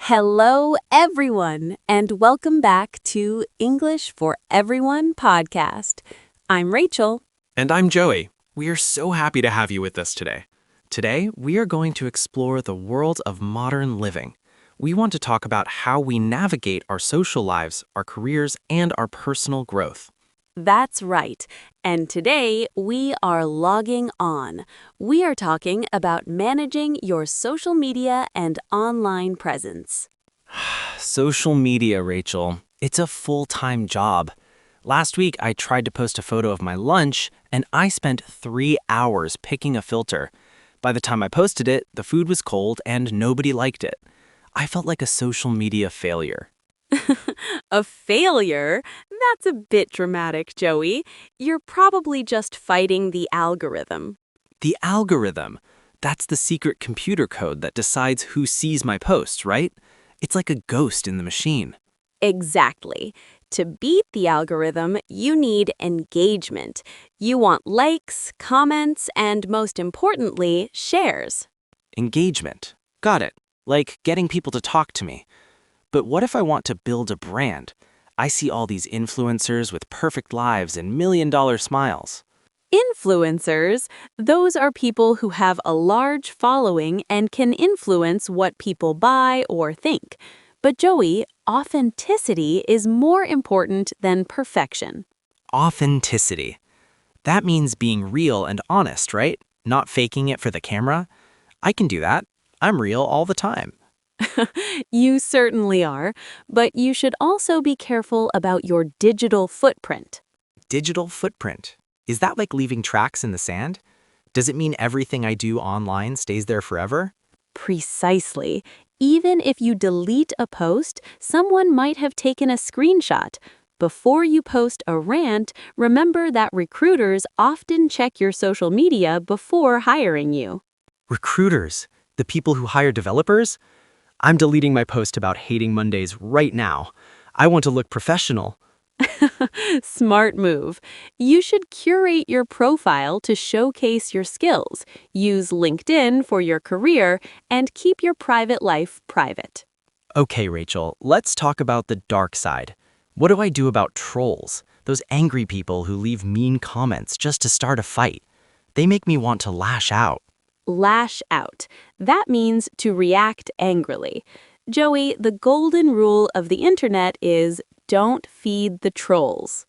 Hello, everyone, and welcome back to English for Everyone podcast. I'm Rachel. And I'm Joey. We are so happy to have you with us today. Today, we are going to explore the world of modern living. We want to talk about how we navigate our social lives, our careers, and our personal growth. That's right. And today, we are logging on. We are talking about managing your social media and online presence. Social media, Rachel. It's a full-time job. Last week, I tried to post a photo of my lunch, and I spent 3 hours picking a filter. By the time I posted it, the food was cold and nobody liked it. I felt like a social media failure. A failure? That's a bit dramatic, Joey. You're probably just fighting the algorithm. The algorithm. That's the secret computer code that decides who sees my posts, right? It's like a ghost in the machine. Exactly. To beat the algorithm, you need engagement. You want likes, comments, and most importantly, shares. Engagement. Got it. Like getting people to talk to me. But what if I want to build a brand? I see all these influencers with perfect lives and million-dollar smiles. Influencers, those are people who have a large following and can influence what people buy or think. But Joey, authenticity is more important than perfection. Authenticity. That means being real and honest, right? Not faking it for the camera. I can do that. I'm real all the time. You certainly are, but you should also be careful about your digital footprint. Digital footprint. Is that like leaving tracks in the sand? Does it mean everything I do online stays there forever? Precisely. Even if you delete a post, someone might have taken a screenshot. Before you post a rant, remember that recruiters often check your social media before hiring you. Recruiters, the people who hire developers? I'm deleting my post about hating Mondays right now. I want to look professional. Smart move. You should curate your profile to showcase your skills, use LinkedIn for your career, and keep your private life private. Okay, Rachel, let's talk about the dark side. What do I do about trolls? Those angry people who leave mean comments just to start a fight. They make me want to lash out. Lash out. That means to react angrily. Joey, the golden rule of the internet is don't feed the trolls.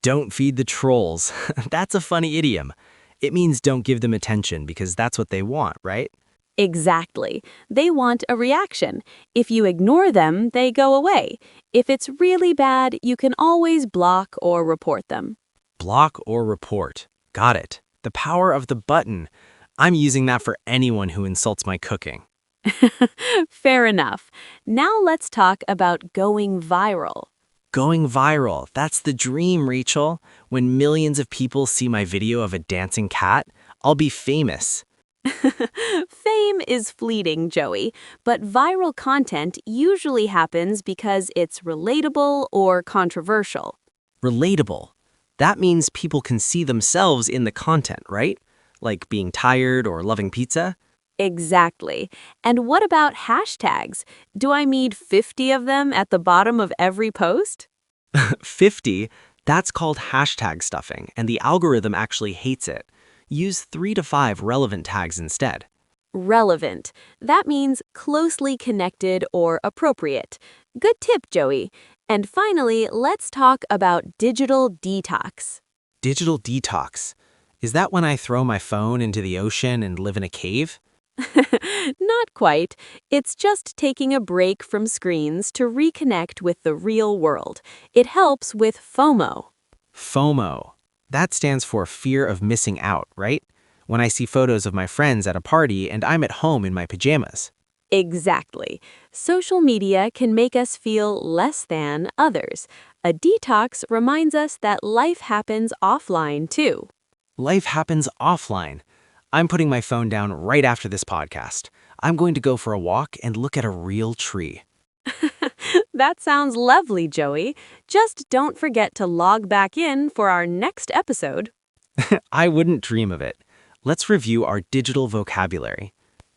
Don't feed the trolls. That's a funny idiom. It means don't give them attention because that's what they want, right? Exactly. They want a reaction. If you ignore them, they go away. If it's really bad, you can always block or report them. Block or report. Got it. The power of the button. I'm using that for anyone who insults my cooking. Fair enough. Now let's talk about going viral. Going viral. That's the dream, Rachel. When millions of people see my video of a dancing cat, I'll be famous. Fame is fleeting, Joey, but viral content usually happens because it's relatable or controversial. Relatable. That means people can see themselves in the content, right? Like being tired or loving pizza. Exactly. And what about hashtags? Do I need 50 of them at the bottom of every post? 50, that's called hashtag stuffing, and the algorithm actually hates it. Use 3 to 5 relevant tags instead. Relevant. That means closely connected or appropriate. Good tip, Joey. And finally, let's talk about digital detox. Digital detox. Is that when I throw my phone into the ocean and live in a cave? Not quite. It's just taking a break from screens to reconnect with the real world. It helps with FOMO. FOMO. That stands for fear of missing out, right? When I see photos of my friends at a party and I'm at home in my pajamas. Exactly. Social media can make us feel less than others. A detox reminds us that life happens offline too. Life happens offline. I'm putting my phone down right after this podcast. I'm going to go for a walk and look at a real tree. That sounds lovely, Joey. Just don't forget to log back in for our next episode. I wouldn't dream of it. Let's review our digital vocabulary.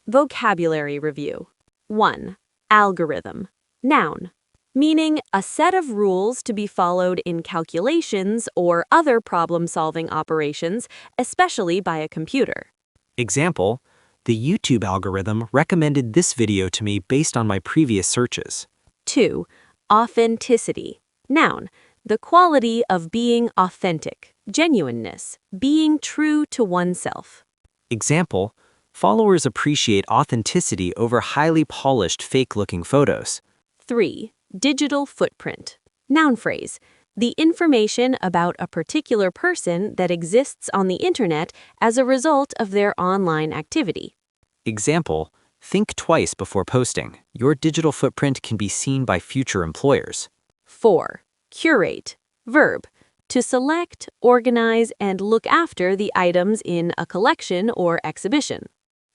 Vocabulary review. 1. Algorithm. Noun. Meaning a set of rules to be followed in calculations or other problem-solving operations, especially by a computer. Example, the YouTube algorithm recommended this video to me based on my previous searches. 2. Authenticity. Noun. The quality of being authentic, genuineness, being true to oneself. Example, followers appreciate authenticity over highly polished fake-looking photos. 3. Digital footprint. Noun phrase. The information about a particular person that exists on the internet as a result of their online activity. Example, think twice before posting. Your digital footprint can be seen by future employers. 4. Curate. Verb. To select, organize, and look after the items in a collection or exhibition.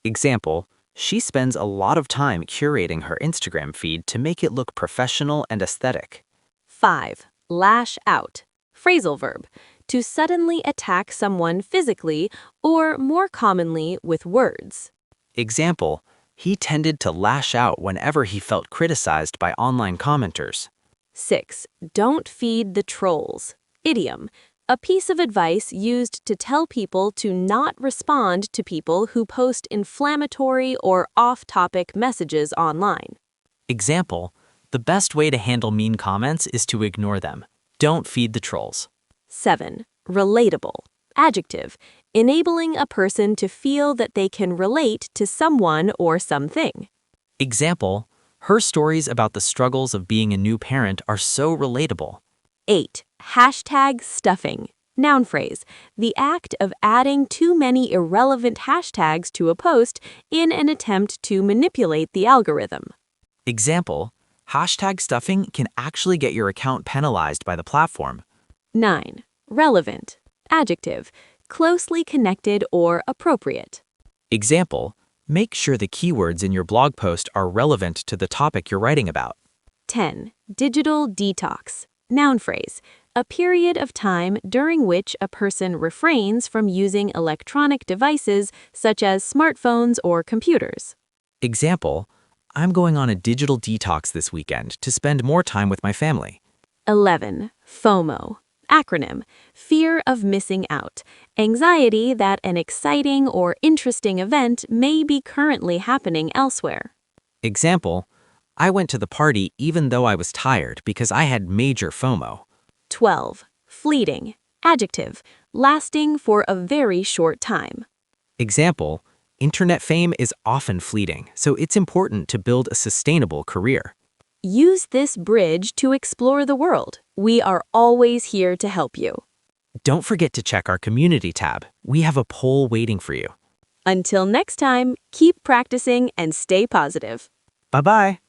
Example, she spends a lot of time curating her Instagram feed to make it look professional and aesthetic. 5. Lash out. Phrasal verb. To suddenly attack someone physically or, more commonly, with words. Example, he tended to lash out whenever he felt criticized by online commenters. 6. Don't feed the trolls. Idiom. A piece of advice used to tell people to not respond to people who post inflammatory or off-topic messages online. Example, the best way to handle mean comments is to ignore them. Don't feed the trolls. 7. Relatable. Adjective. Enabling a person to feel that they can relate to someone or something. Example, her stories about the struggles of being a new parent are so relatable. 8. Hashtag stuffing. Noun phrase. The act of adding too many irrelevant hashtags to a post in an attempt to manipulate the algorithm. Example, hashtag stuffing can actually get your account penalized by the platform. 9. Relevant. Adjective. Closely connected or appropriate. Example, make sure the keywords in your blog post are relevant to the topic you're writing about. 10. Digital detox. Noun phrase. A period of time during which a person refrains from using electronic devices such as smartphones or computers. Example, I'm going on a digital detox this weekend to spend more time with my family. 11. FOMO. Acronym. Fear of missing out. Anxiety that an exciting or interesting event may be currently happening elsewhere. Example, I went to the party even though I was tired because I had major FOMO. 12. Fleeting. Adjective. Lasting for a very short time. Example, internet fame is often fleeting, so it's important to build a sustainable career. Use this bridge to explore the world. We are always here to help you. Don't forget to check our community tab. We have a poll waiting for you. Until next time, keep practicing and stay positive. Bye-bye.